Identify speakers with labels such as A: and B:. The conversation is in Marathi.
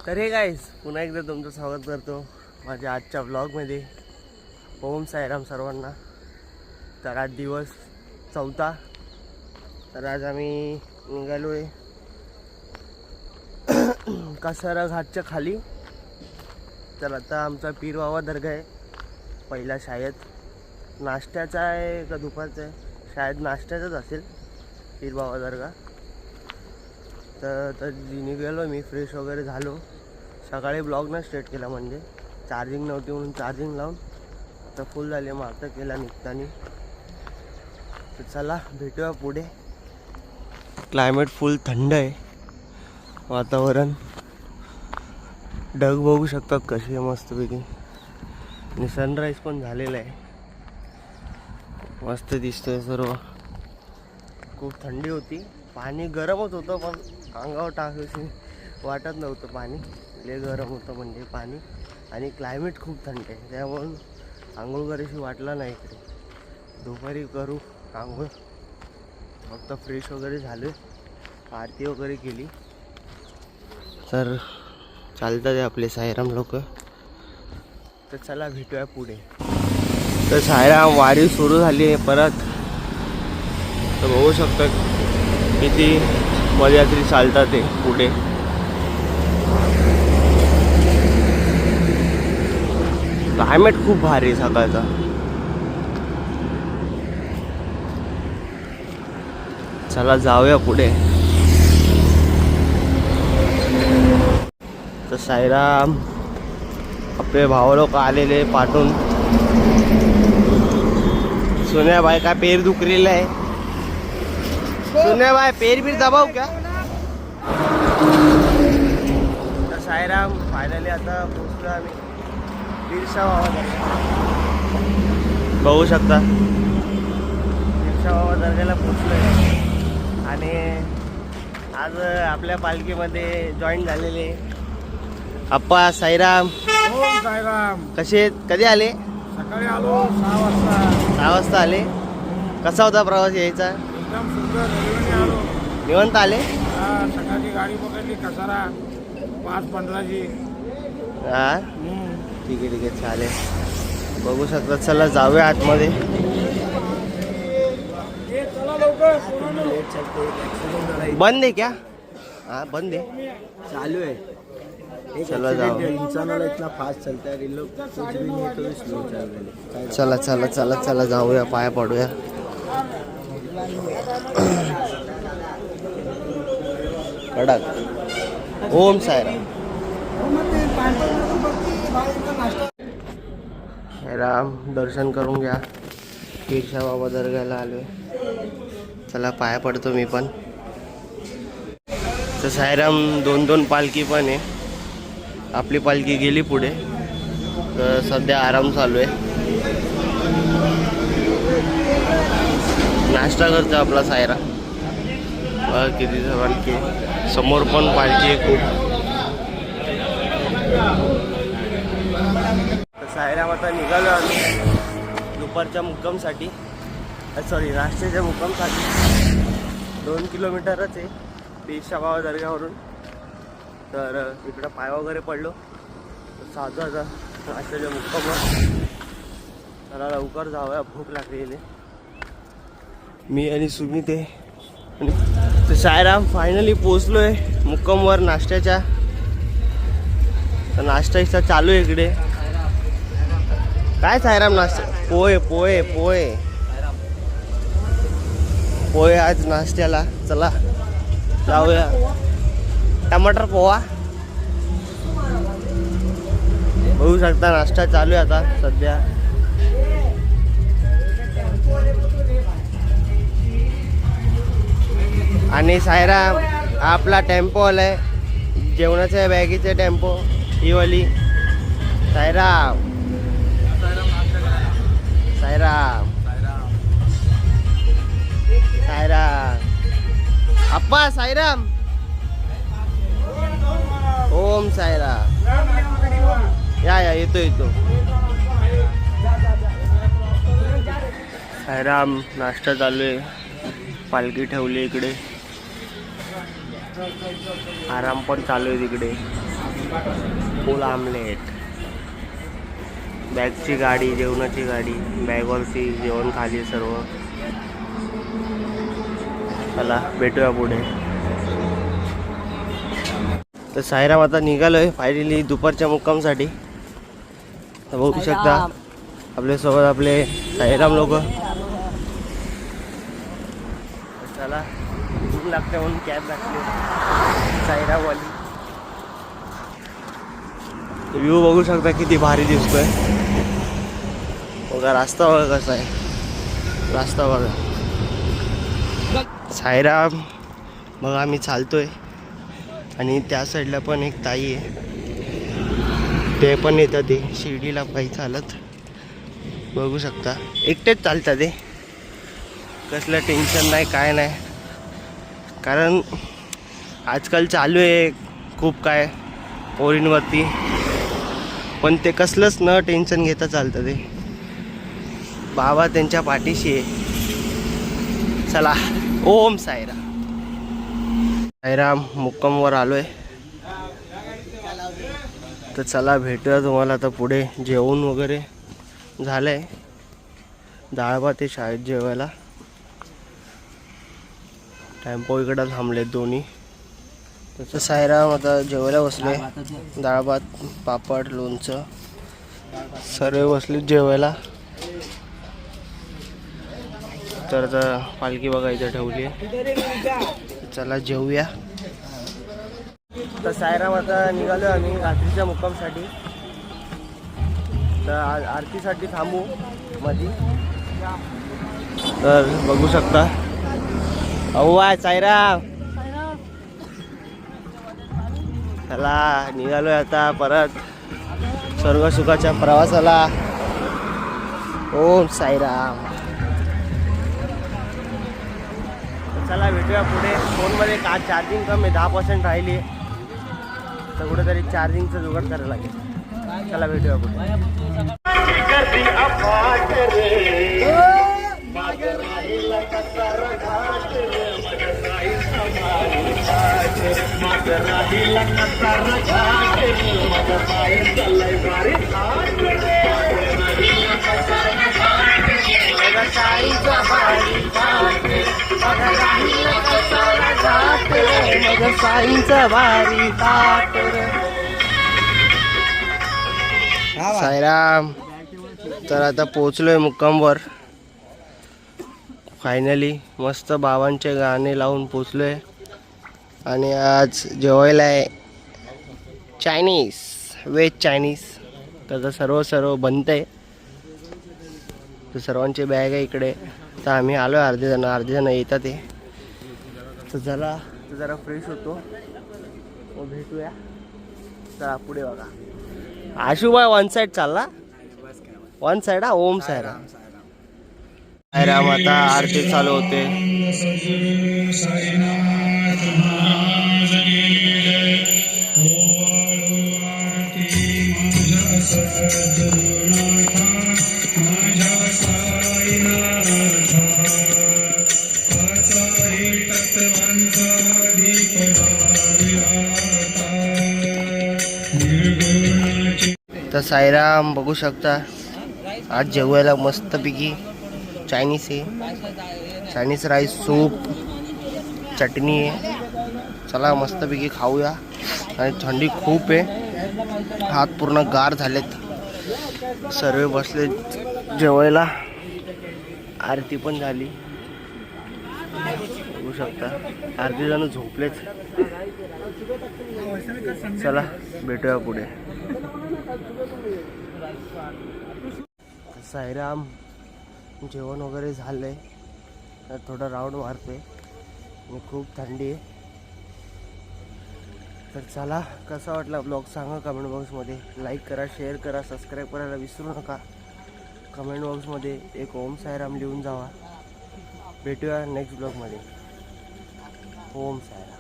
A: तर हे गाईस पुन्हा एकदा तुमचं स्वागत करतो माझ्या आजच्या ब्लॉगमध्ये. ओम साईराम सर्वांना. तर आज दिवस 4. तर आज आम्ही निघालो आहे कासारा घाटच्या खाली. तर आता आमचा पीर बाबा दर्गा आहे पहिला. शाळेत नाश्त्याचा आहे का दुपारचा आहे? शाळेत नाश्त्याचाच असेल पीर बाबा दर्गा. तर निघालो मी, फ्रेश वगैरे झालो. सकाळी ब्लॉग न स्टार्ट केला, म्हणजे चार्जिंग नव्हती म्हणून चार्जिंग लावून आता फुल झाली. मग आता केला निघतानी. तर चला भेटूया पुढे. क्लायमेट फुल थंड आहे, वातावरण. ढग बघू शकतात कशी आहे मस्तपैकी. आणि सनराईज पण झालेला आहे, मस्त दिसतोय सर्व. खूप थंडी होती, पाणी गरमच होतं पण अंगावर टाकायची वाटत नव्हतं. पाणी लय गरम होतं म्हणजे पाणी. आणि क्लायमेट खूप थंड आहे, त्यामुळं आंघोळ करायची वाटला नाही इकडे. दुपारी करू आंघोळ. फक्त फ्रेश वगैरे झाले, आरती वगैरे केली. तर चालतात आहे आपले साईराम लोक. तर चला भेटूया पुढे. तर साईराम वारी सुरू झाली आहे परत. तर बघू शकता किती पदयात्री चालतात ते पुढे. क्लायमेट खूप भारी सकाळचा. चला जाऊया पुढे. तर साईराम आपले भाऊ लोक आलेले पाठवून. सोन्या भाई का पैर दुख रहा है? सोन्या भाई पैर भी दबाव क्या? तर साईराम फायनली आता पोहोचलो आम्ही बिरसा बाबा दर्गा. बघू शकता बिरसा बाबा दर्ग्याला पोहोचलोय. आणि आज आपल्या पालखीमध्ये जॉईन झालेले अप्पा साईराम.
B: ओम साईराम.
A: कसे कधी आले?
B: सकाळी आलो 6 वाजता.
A: 6 वाजता आले. कसा होता प्रवास यायचा?
B: एकदम सुंदर. रेल्वेने आलो.
A: निवांत आले?
B: सकाळची गाडी पकडली कासारा 5:15ची.
A: हा ठीक आहे चालेल. बघू शकता. चला जाऊया आतमध्ये. बंद आहे क्या? हाँ बंद है,
C: चालू है.
A: चला जाओ.
C: इंसान वाला इतना फास्ट चलता है, इन लोग कुछ भी नहीं है तो स्लो चल रहे.
A: चला चला चला चला जाऊया, पाया पडूया. कडक. ओम साईराम. राम दर्शन करून घ्या. बिरसा बाबा दर्ग्याला आलोय. चला पाया पडतो मी पण. तर साईराम 2-2 पालखी पण आहे. आपली पालखी गेली पुढे. तर सध्या आराम चालू आहे. नाश्ता करतो आपला साईराम. किती पालखी समोर पण पालखी आहे खूप. साईराम आता निघालो आम्ही दुपारच्या मुक्कामसाठी. सॉरी नाश्त्याच्या मुक्कामसाठी. 2 किलोमीटरच आहे बिरसा बाबा दर्ग्यावरून. तर इकडं पाय वगैरे पडलो. साधा नाश्त्याच्या मुक्कामवर. जरा लवकर जाऊया, भूक लागलेली. मी आणि सुमित आहे. तर साईराम फायनली पोचलो आहे मुक्कामवर नाश्त्याच्या. तर नाश्ता इथं चालू आहे इकडे. काय साईराम नाश्ता? पोहे पोहे पोहे पोहे आज नाश्त्याला. चला जाऊया. टमाटर पोहा बघू शकता. नाश्ता चालू आहे आता सध्या. आणि साईराम आपला टेम्पो आलाय, जेवणाच्या बॅगीचे टेम्पो ही वाली. साईराम साईराम साईराम अप्पा साईराम. ओम साईराम. या येतो. साईराम नाश्ता चालू आहे. पालखी ठेवली इकडे. आराम पण चालू आहे तिकडे. फुल आमलेट, बॅगची गाडी, जेवणाची गाडी, बॅगवरती जेवण खाली सर्व. चला भेटूया पुढे. तर साईराम आता निघालोय फायनली दुपारच्या मुक्कामसाठी. तर बघू शकता आपल्यासोबत आपले साईराम लोक. चला भूक लागते म्हणून कॅब लागली साईरामवाली. व्ह्यू बघू शकता किती भारी दिसतोय. बघा रस्ता बघा कसा आहे, रस्ता बघा. साईराम बघा आम्ही चालतोय आणि त्या साईडला पण एक ताई आहे, ते पण येतात ते शिर्डीला पायी चालत. बघू शकता एकटेच चालतात ते, कसलं टेन्शन नाही काय नाही. कारण आजकाल चालू आहे खूप काय पोरींवरती, पण ते कसलंच न टेन्शन घेता चालतं ते. बाबा त्यांच्या पाठीशी आहे. चला ओम साईराम. साईराम मुक्कामवर आलोय. तर चला भेटूया तुम्हाला आता पुढे. जेवण वगैरे झालंय, डाळ भात आहे शाळेत जेवायला. टेम्पो इकडं थांबलेत दोन्ही. तसं साईराम आता जेवायला बसले. डाळ भात, पापड, लोणचं सर्व बसले जेवायला. तर आता पालखी बघा इथं ठेवली आहे. चला जेवूया. तर साईराम आता निघालो आम्ही रात्रीच्या मुक्कामसाठी. तर आरतीसाठी थांबू मधी. तर बघू शकता अहो आहे साईराम. चला निघालोय आता परत स्वर्ग सुखाच्या प्रवासाला. ओम साईराम. चला भेटूया पुढे. फोनमध्ये का चार्जिंग कमी 10% राहिली, तर कुठेतरी चार्जिंगचं जुगाड करायला लागेल. चला भेटूया पुढे. साईराम. तर आता पोचलोय मुक्कामवर फायनली. मस्त बाबांचे गाणे लावून पोचलोय. आणि आज जेवायला आहे चायनीज, व्हेज चायनीज. त्याचं सर्व बनतंय. तर सर्वांची बॅग आहे इकडे. तर आम्ही आलो आहे अर्धे जण येतात ते. तर चला जरा फ्रेश होतो व भेटूया. चला पुढे बघा. आशुबाई वन साईड चालला, वन साईड. हा ओम साईराम. साईराम आता आरती चालू होते. तर साईराम बघू शकता आज जेवायला मस्तपैकी चायनीज आहे. चायनीज राईस, सूप, चटणी आहे. चला मस्तपैकी खाऊया. आणि थंडी खूप आहे, हात पूर्ण गार झालेत. सर्व बसले जेवायला. आरती पण झाली बघू शकता. अर्धे जण झोपलेत. चला भेटूया पुढे. साईराम जेवण वगैरे झालंय. तर थोडं राऊंड मारतोय आणि खूप थंडी आहे. तर चला कसा वाटला ब्लॉग सांगा कमेंट बॉक्समध्ये. लाईक करा, शेअर करा, सबस्क्राईब करायला विसरू नका. कमेंट बॉक्समध्ये एक ओम साईराम लिहून जावा. भेटूया नेक्स्ट ब्लॉगमध्ये. ओम साईराम.